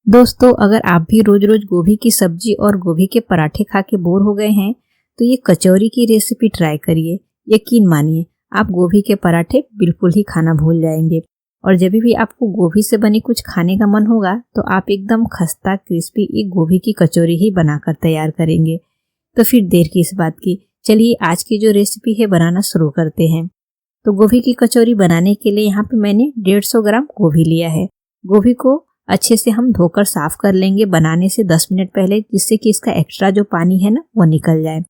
दोस्तों, अगर आप भी रोज रोज गोभी की सब्जी और गोभी के पराठे खा के बोर हो गए हैं तो ये कचौरी की रेसिपी ट्राई करिए। यकीन मानिए, आप गोभी के पराठे बिल्कुल ही खाना भूल जाएंगे। और जब भी आपको गोभी से बनी कुछ खाने का मन होगा तो आप एकदम खस्ता क्रिस्पी एक गोभी की कचौरी ही बनाकर तैयार करेंगे। तो फिर देर किस बात की, चलिए आज की जो रेसिपी है बनाना शुरू करते हैं। तो गोभी की कचौरी बनाने के लिए यहाँ पे मैंने 150 ग्राम गोभी लिया है। गोभी को अच्छे से हम धोकर साफ कर लेंगे बनाने से 10 मिनट पहले, जिससे कि इसका एक्स्ट्रा जो पानी है ना वो निकल जाए।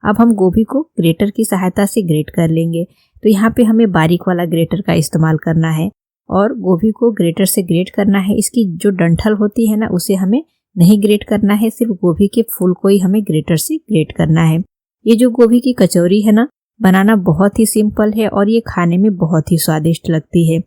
अब हम गोभी को ग्रेटर की सहायता से ग्रेट कर लेंगे। तो यहाँ पे हमें बारीक वाला ग्रेटर का इस्तेमाल करना है और गोभी को ग्रेटर से ग्रेट करना है। इसकी जो डंठल होती है ना उसे हमें नहीं ग्रेट करना है, सिर्फ गोभी के फूल को ही हमें ग्रेटर से ग्रेट करना है। ये जो गोभी की कचौरी है ना, बनाना बहुत ही सिंपल है और ये खाने में बहुत ही स्वादिष्ट लगती है।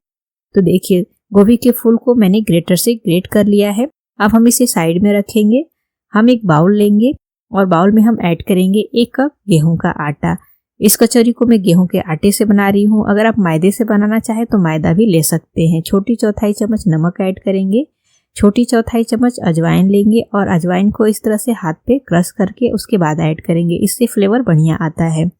तो देखिए, गोभी के फूल को मैंने ग्रेटर से ग्रेट कर लिया है। अब हम इसे साइड में रखेंगे। हम एक बाउल लेंगे और बाउल में हम ऐड करेंगे 1 कप गेहूं का आटा। इस कचौरी को मैं गेहूं के आटे से बना रही हूँ। अगर आप मैदे से बनाना चाहे तो मैदा भी ले सकते हैं। छोटी चौथाई चम्मच नमक ऐड करेंगे, छोटी चौथाई चम्मच अजवाइन लेंगे और अजवाइन को इस तरह से हाथ पे क्रश करके उसके बाद ऐड करेंगे। इससे फ्लेवर बढ़िया आता है।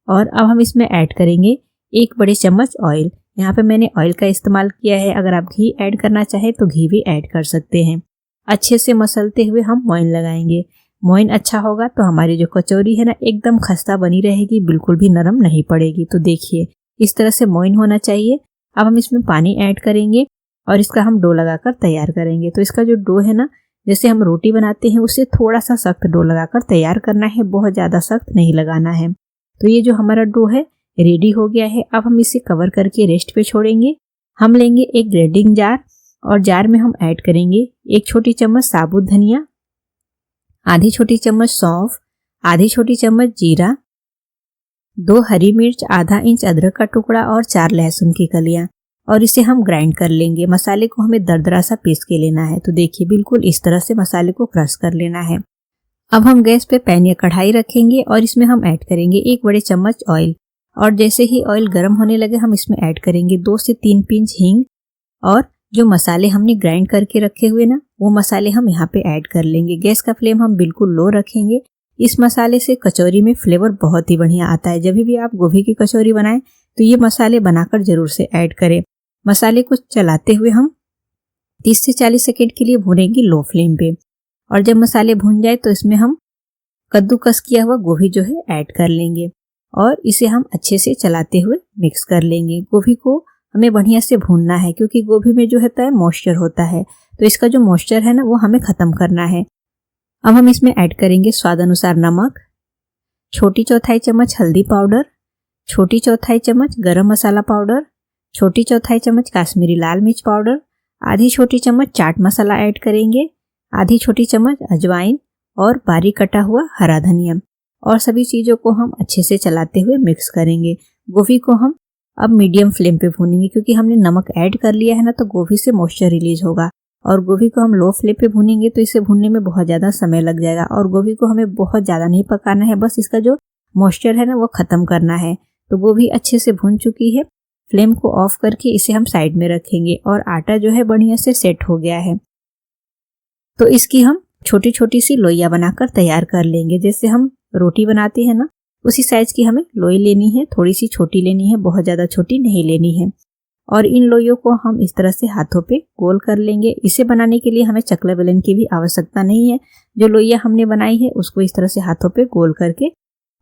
और अब हम इसमें ऐड करेंगे 1 बड़े चम्मच ऑयल। यहाँ पे मैंने ऑयल का इस्तेमाल किया है। अगर आप घी ऐड करना चाहे तो घी भी ऐड कर सकते हैं। अच्छे से मसलते हुए हम मोइन लगाएंगे। मोइन अच्छा होगा तो हमारी जो कचौरी है ना एकदम खस्ता बनी रहेगी, बिल्कुल भी नरम नहीं पड़ेगी। तो देखिए, इस तरह से मोइन होना चाहिए। अब हम इसमें पानी ऐड करेंगे और इसका हम डो लगाकर तैयार करेंगे। तो इसका जो डो है ना, जैसे हम रोटी बनाते हैं उससे थोड़ा सा सख्त डो लगाकर तैयार करना है, बहुत ज़्यादा सख्त नहीं लगाना है। तो ये जो हमारा डो है रेडी हो गया है। अब हम इसे कवर करके रेस्ट पे छोड़ेंगे। हम लेंगे एक ग्राइंडिंग जार और जार में हम ऐड करेंगे 1 छोटी चम्मच साबुत धनिया, आधी छोटी चम्मच सौंफ, आधी छोटी चम्मच जीरा, 2 हरी मिर्च, आधा इंच अदरक का टुकड़ा और 4 लहसुन की कलियां। और इसे हम ग्राइंड कर लेंगे। मसाले को हमें दरदरा सा पीस के लेना है। तो देखिए, बिल्कुल इस तरह से मसाले को क्रश कर लेना है। अब हम गैस पे पैन या कढ़ाई रखेंगे और इसमें हम ऐड करेंगे 1 बड़े चम्मच ऑयल। और जैसे ही ऑयल गर्म होने लगे हम इसमें ऐड करेंगे 2 से 3 पिंच हींग और जो मसाले हमने ग्राइंड करके रखे हुए ना वो मसाले हम यहाँ पे ऐड कर लेंगे। गैस का फ्लेम हम बिल्कुल लो रखेंगे। इस मसाले से कचौरी में फ्लेवर बहुत ही बढ़िया आता है। जब भी आप गोभी की कचौरी बनाएं तो ये मसाले बनाकर जरूर से ऐड करें। मसाले को चलाते हुए हम 30 से 40 सेकेंड के लिए भूनेंगे लो फ्लेम पे। और जब मसाले भून जाए तो इसमें हम कद्दूकस किया हुआ गोभी जो है ऐड कर लेंगे और इसे हम अच्छे से चलाते हुए मिक्स कर लेंगे। गोभी को हमें बढ़िया से भूनना है क्योंकि गोभी में जो होता है मॉइस्चर होता है, तो इसका जो मॉइस्चर है ना वो हमें खत्म करना है। अब हम इसमें ऐड करेंगे स्वाद अनुसार नमक, छोटी चौथाई चम्मच हल्दी पाउडर, छोटी चौथाई चम्मच गरम मसाला पाउडर, छोटी चौथाई चम्मच काश्मीरी लाल मिर्च पाउडर, आधी छोटी चम्मच चाट मसाला ऐड करेंगे, आधी छोटी चम्मच अजवाइन और बारीक कटा हुआ हरा धनिया। और सभी चीज़ों को हम अच्छे से चलाते हुए मिक्स करेंगे। गोभी को हम अब मीडियम फ्लेम पे भूनेंगे क्योंकि हमने नमक ऐड कर लिया है ना, तो गोभी से मॉइस्चर रिलीज होगा। और गोभी को हम लो फ्लेम पे भूनेंगे तो इसे भूनने में बहुत ज़्यादा समय लग जाएगा। और गोभी को हमें बहुत ज़्यादा नहीं पकाना है, बस इसका जो मॉइस्चर है ना वो ख़त्म करना है। तो गोभी अच्छे से भून चुकी है। फ्लेम को ऑफ करके इसे हम साइड में रखेंगे और आटा जो है बढ़िया से सेट हो गया है। तो इसकी हम छोटी छोटी सी लोइयाँ बनाकर तैयार कर लेंगे। जैसे हम रोटी बनाते हैं ना उसी साइज की हमें लोई लेनी है, थोड़ी सी छोटी लेनी है, बहुत ज़्यादा छोटी नहीं लेनी है। और इन लोइयों को हम इस तरह से हाथों पे गोल कर लेंगे। इसे बनाने के लिए हमें चकला बेलन की भी आवश्यकता नहीं है। जो लोइयाँ हमने बनाई है उसको इस तरह से हाथों पे गोल करके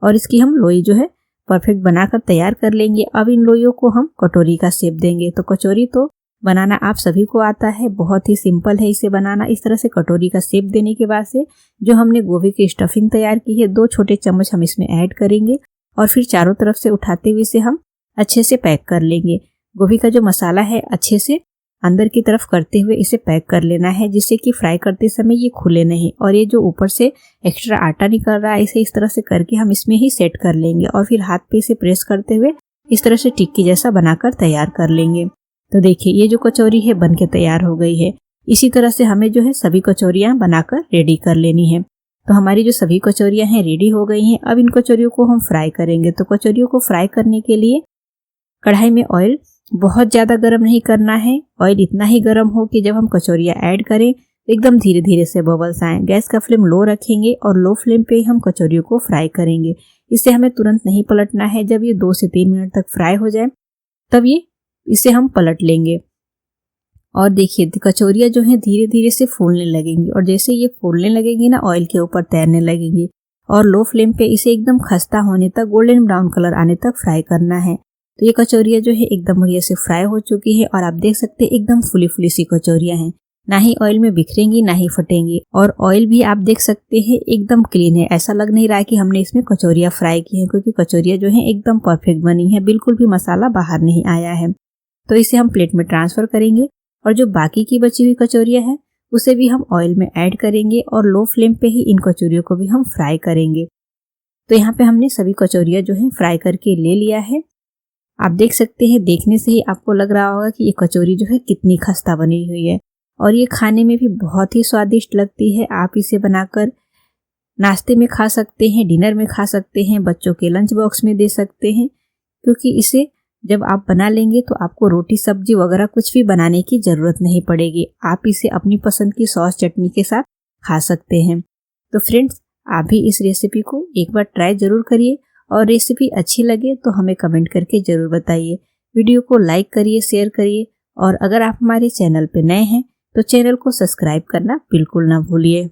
और इसकी हम लोई जो है परफेक्ट बनाकर तैयार कर लेंगे। अब इन लोइयों को हम कटोरी का शेप देंगे। तो कचौरी तो बनाना आप सभी को आता है, बहुत ही सिंपल है इसे बनाना। इस तरह से कटोरी का शेप देने के बाद से जो हमने गोभी की स्टफिंग तैयार की है 2 छोटे चम्मच हम इसमें ऐड करेंगे और फिर चारों तरफ से उठाते हुए इसे हम अच्छे से पैक कर लेंगे। गोभी का जो मसाला है अच्छे से अंदर की तरफ करते हुए इसे पैक कर लेना है, जिससे कि फ्राई करते समय ये खुले नहीं। और ये जो ऊपर से एक्स्ट्रा आटा निकल रहा है इसे इस तरह से करके हम इसमें ही सेट कर लेंगे और फिर हाथ पे इसे प्रेस करते हुए इस तरह से टिक्की जैसा बनाकर तैयार कर लेंगे। तो देखिए, ये जो कचौरी है बन के तैयार हो गई है। इसी तरह से हमें जो है सभी कचौरियाँ बनाकर रेडी कर लेनी है। तो हमारी जो सभी कचौरियाँ हैं रेडी हो गई हैं। अब इन कचौरियों को हम फ्राई करेंगे। तो कचौरियों को फ्राई करने के लिए कढ़ाई में ऑयल बहुत ज़्यादा गर्म नहीं करना है। ऑयल इतना ही गर्म हो कि जब हम कचौरियाँ ऐड करें एकदम धीरे धीरे से बबल्स आए। गैस का फ्लेम लो रखेंगे और लो फ्लेम पे हम कचौरियों को फ्राई करेंगे। इसे हमें तुरंत नहीं पलटना है। जब ये 2 से 3 मिनट तक फ्राई हो जाए तब इसे हम पलट लेंगे। और देखिए कचौरियाँ जो हैं धीरे धीरे से फूलने लगेंगी और जैसे ये फूलने लगेंगी ना ऑयल के ऊपर तैरने लगेंगी। और लो फ्लेम पे इसे एकदम खस्ता होने तक, गोल्डन ब्राउन कलर आने तक फ्राई करना है। तो ये कचौरियाँ जो है एकदम बढ़िया से फ्राई हो चुकी है और आप देख सकते हैं एकदम फुली फुली सी कचौरियाँ हैं, ना ही ऑयल में बिखरेंगी ना ही फटेंगी। और ऑयल भी आप देख सकते हैं एकदम क्लीन है। ऐसा लग नहीं रहा है कि हमने इसमें कचौरियाँ फ्राई की हैं, क्योंकि कचौरियाँ जो हैं एकदम परफेक्ट बनी है, बिल्कुल भी मसाला बाहर नहीं आया है। तो इसे हम प्लेट में ट्रांसफर करेंगे और जो बाकी की बची हुई कचौरियाँ हैं उसे भी हम ऑयल में ऐड करेंगे और लो फ्लेम पे ही इन कचौरियों को भी हम फ्राई करेंगे। तो यहाँ पे हमने सभी कचौरियाँ जो है फ्राई करके ले लिया है। आप देख सकते हैं, देखने से ही आपको लग रहा होगा कि ये कचौरी जो है कितनी खस्ता बनी हुई है और ये खाने में भी बहुत ही स्वादिष्ट लगती है। आप इसे बनाकर नाश्ते में खा सकते हैं, डिनर में खा सकते हैं, बच्चों के लंच बॉक्स में दे सकते हैं, क्योंकि इसे जब आप बना लेंगे तो आपको रोटी सब्जी वगैरह कुछ भी बनाने की ज़रूरत नहीं पड़ेगी। आप इसे अपनी पसंद की सॉस चटनी के साथ खा सकते हैं। तो फ्रेंड्स, आप भी इस रेसिपी को एक बार ट्राई ज़रूर करिए और रेसिपी अच्छी लगे तो हमें कमेंट करके ज़रूर बताइए। वीडियो को लाइक करिए, शेयर करिए और अगर आप हमारे चैनल पर नए हैं तो चैनल को सब्सक्राइब करना बिल्कुल ना भूलिए।